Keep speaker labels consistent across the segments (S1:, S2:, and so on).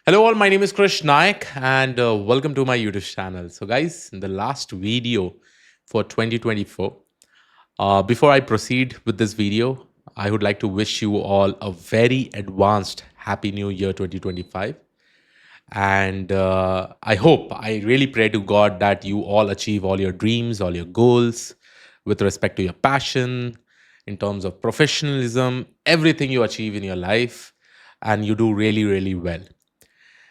S1: Hello, all. My name is Krish Naik, and welcome to my YouTube channel. So, guys, in the last video for 2024, before I proceed with this video, I would like to wish you all a very advanced Happy New Year 2025. And I really pray to God that you all achieve all your dreams, all your goals with respect to your passion, in terms of professionalism, everything you achieve in your life, and you do really, really well.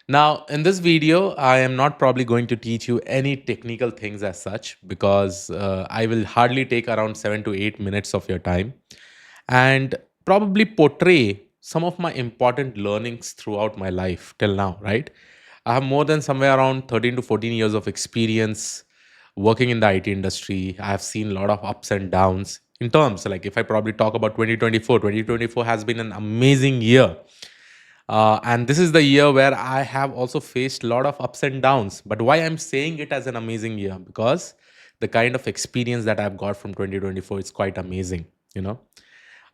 S1: Now, in this video, I am not probably going to teach you any technical things as such because I will hardly take around 7 to 8 minutes of your time and probably portray some of my important learnings throughout my life till now, right? I have more than somewhere around 13 to 14 years of experience working in the IT industry. I have seen a lot of ups and downs in terms like if I probably talk about 2024, 2024 has been an amazing year, and this is the year where I have also faced a lot of ups and downs. But why I'm saying it as an amazing year? Because the kind of experience that I've got from 2024 is quite amazing, you know.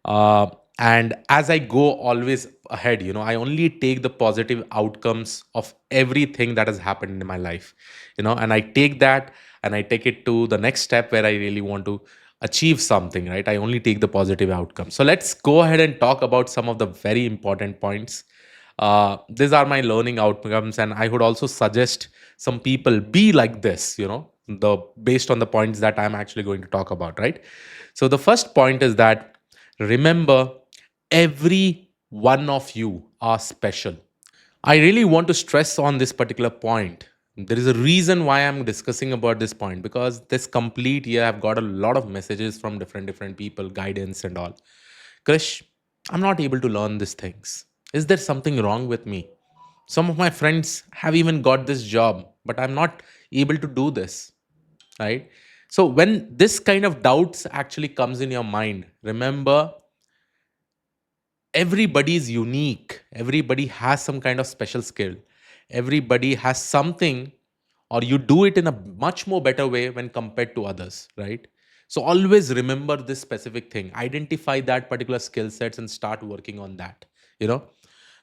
S1: Uh, and as I go always ahead, I only take the positive outcomes of everything that has happened in my life, and I take that and I take it to the next step where I really want to achieve something, right? I only take the positive outcome. So let's go ahead and talk about some of the very important points. These are my learning outcomes, and I would also suggest some people be like this, the based on the points that I'm actually going to talk about, right? So the first point is that remember, every one of you are special. I really want to stress on this particular point. There is a reason why I'm discussing about this point because this complete year I've got a lot of messages from different people, guidance and all. Krish, I'm not able to learn these things. Is there something wrong with me? Some of my friends have even got this job, but I'm not able to do this, right? So when this kind of doubts actually comes in your mind, remember, everybody is unique. Everybody has some kind of special skill. Everybody has something, or you do it in a much more better way when compared to others, right? So always remember this specific thing. Identify that particular skill sets and start working on that. You know,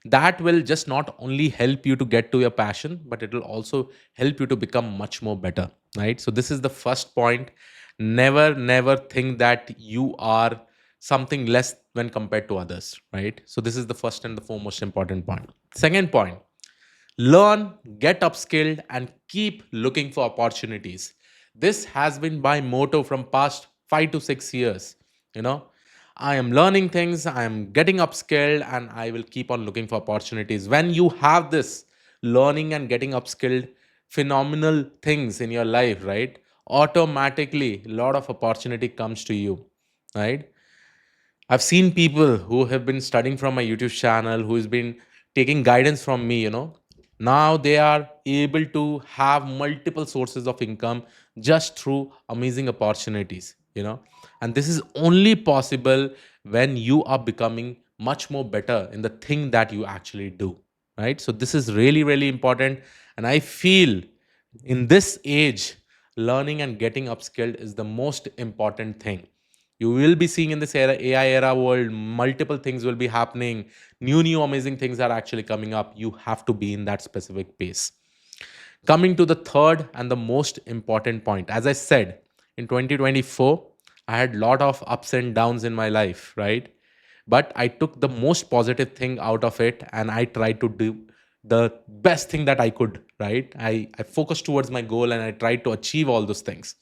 S1: that will just not only help you to get to your passion, but it will also help you to become much more better, right? So this is the first point. Never think that you are something less when compared to others, right? So this is the first and the foremost important point. Second point, learn, get upskilled, and keep looking for opportunities. This has been my motto from past 5 to 6 years. You know, I am learning things, I am getting upskilled, and I will keep on looking for opportunities. When you have this learning and getting upskilled, phenomenal things in your life, right? Automatically, a lot of opportunity comes to you, right? I've seen people who have been studying from my YouTube channel, who's been taking guidance from me, Now they are able to have multiple sources of income just through amazing opportunities, And this is only possible when you are becoming much more better in the thing that you actually do, right? So this is really, really important. And I feel in this age, learning and getting upskilled is the most important thing. You will be seeing in this era, AI era world, multiple things will be happening. New amazing things are actually coming up. You have to be in that specific pace. Coming to the third and the most important point, as I said, in 2024, I had a lot of ups and downs in my life, right? But I took the most positive thing out of it and I tried to do the best thing that I could, right? I focused towards my goal and I tried to achieve all those things.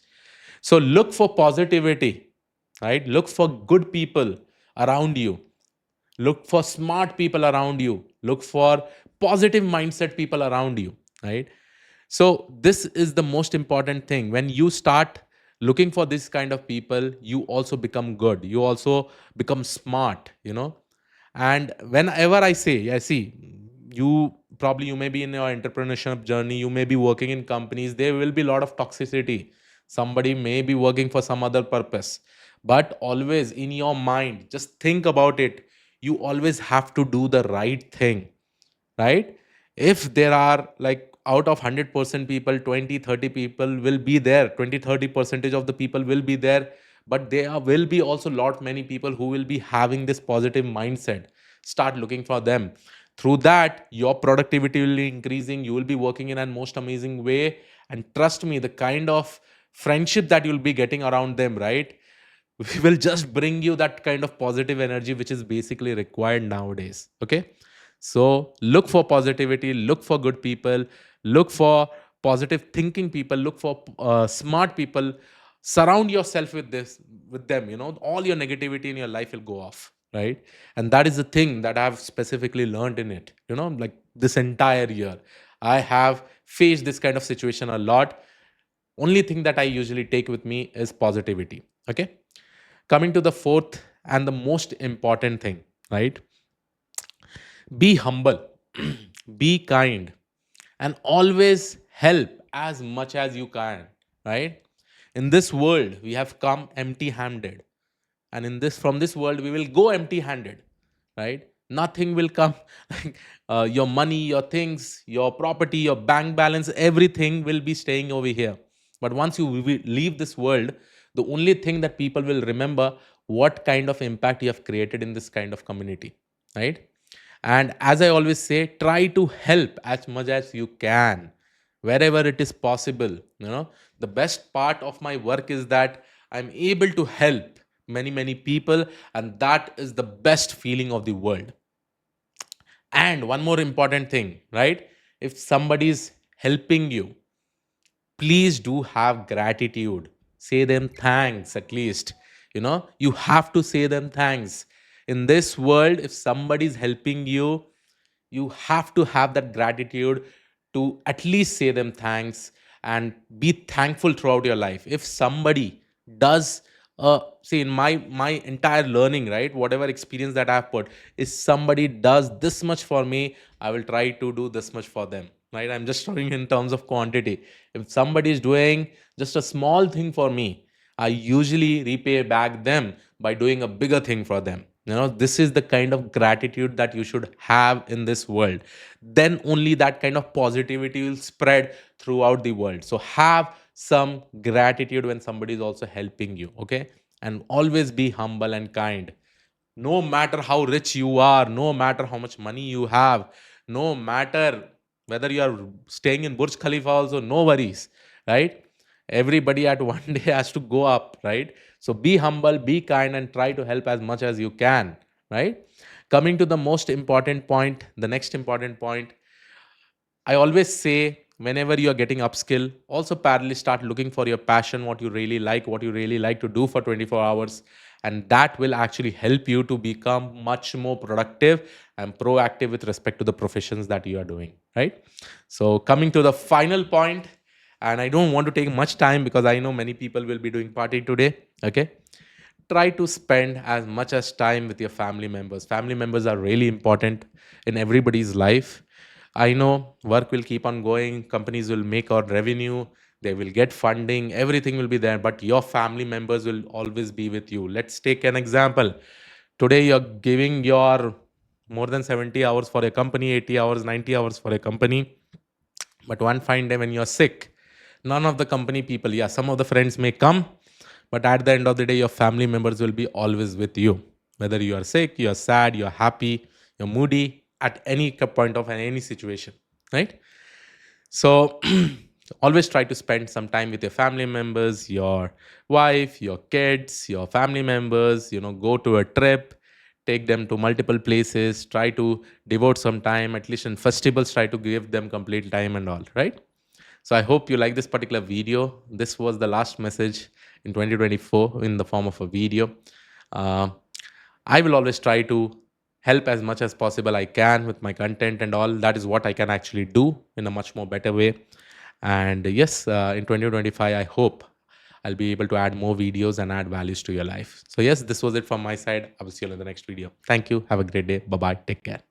S1: So look for positivity, right? Look for good people around you. Look for smart people around you. Look for positive mindset people around you, right? So this is the most important thing. When you start looking for this kind of people, you also become good. You also become smart, And whenever I say, I see, you may be in your entrepreneurship journey, you may be working in companies, there will be a lot of toxicity. Somebody may be working for some other purpose. But always in your mind, just think about it. You always have to do the right thing, right? If there are like out of 100% people, 20, 30 people will be there, 20, 30% of the people will be there, but will be also lot many people who will be having this positive mindset. Start looking for them. Through that, your productivity will be increasing. You will be working in a most amazing way. And trust me, the kind of friendship that you'll be getting around them, right? We will just bring you that kind of positive energy, which is basically required nowadays. Okay. So look for positivity, look for good people, look for positive thinking people, look for smart people. Surround yourself with with them. All your negativity in your life will go off, right? And that is the thing that I've specifically learned in it. Like this entire year, I have faced this kind of situation a lot. Only thing that I usually take with me is positivity. Okay. Coming to the fourth and the most important thing, right? Be humble, be kind, and always help as much as you can, right? In this world, we have come empty handed, and in this from this world we will go empty handed, right? Nothing will come. Like your money, your things, your property, your bank balance, everything will be staying over here. But once you leave this world, the only thing that people will remember, what kind of impact you have created in this kind of community, right? And as I always say, try to help as much as you can wherever it is possible. The best part of my work is that I'm able to help many, many people, and that is the best feeling of the world. And one more important thing, right? If somebody is helping you, please do have gratitude. Say them thanks at least. You have to say them thanks. In this world, if somebody is helping you, you have to have that gratitude to at least say them thanks and be thankful throughout your life. If somebody does see, in my entire learning, right, whatever experience that I've put, is somebody does this much for me, I will try to do this much for them, right? I'm just talking in terms of quantity. If somebody is doing just a small thing for me, I usually repay back them by doing a bigger thing for them. This is the kind of gratitude that you should have in this world. Then only that kind of positivity will spread throughout the world. So have some gratitude when somebody is also helping you, okay? And always be humble and kind. No matter how rich you are, no matter how much money you have, no matter whether you are staying in Burj Khalifa, also no worries, right? Everybody at one day has to go up, right? So be humble, be kind, and try to help as much as you can, right? Coming to the most important point, the next important point, I always say, whenever you are getting upskill, also parallelly start looking for your passion, what you really like to do for 24 hours. And that will actually help you to become much more productive and proactive with respect to the professions that you are doing, right? So, coming to the final point, and I don't want to take much time because I know many people will be doing party today, okay? Try to spend as much as time with your family members. Family members are really important in everybody's life. I know work will keep on going, companies will make our revenue, they will get funding, everything will be there, but your family members will always be with you. Let's take an example. Today you're giving your more than 70 hours for a company, 80 hours, 90 hours for a company, but one fine day when you're sick, none of the company people, yeah, some of the friends may come, but at the end of the day, your family members will be always with you. Whether you are sick, you are sad, you are happy, you're moody, at any point of any situation, right? So always try to spend some time with your family members, your wife, your kids, your family members, go to a trip, take them to multiple places, try to devote some time, at least in festivals, try to give them complete time and all, right? So I hope you like this particular video. This was the last message in 2024 in the form of a video. Uh, I will always try to help as much as possible I can with my content and all. That is what I can actually do in a much more better way. And yes, in 2025, I hope I'll be able to add more videos and add values to your life. So yes, this was it from my side. I will see you in the next video. Thank you. Have a great day. Bye bye. Take care.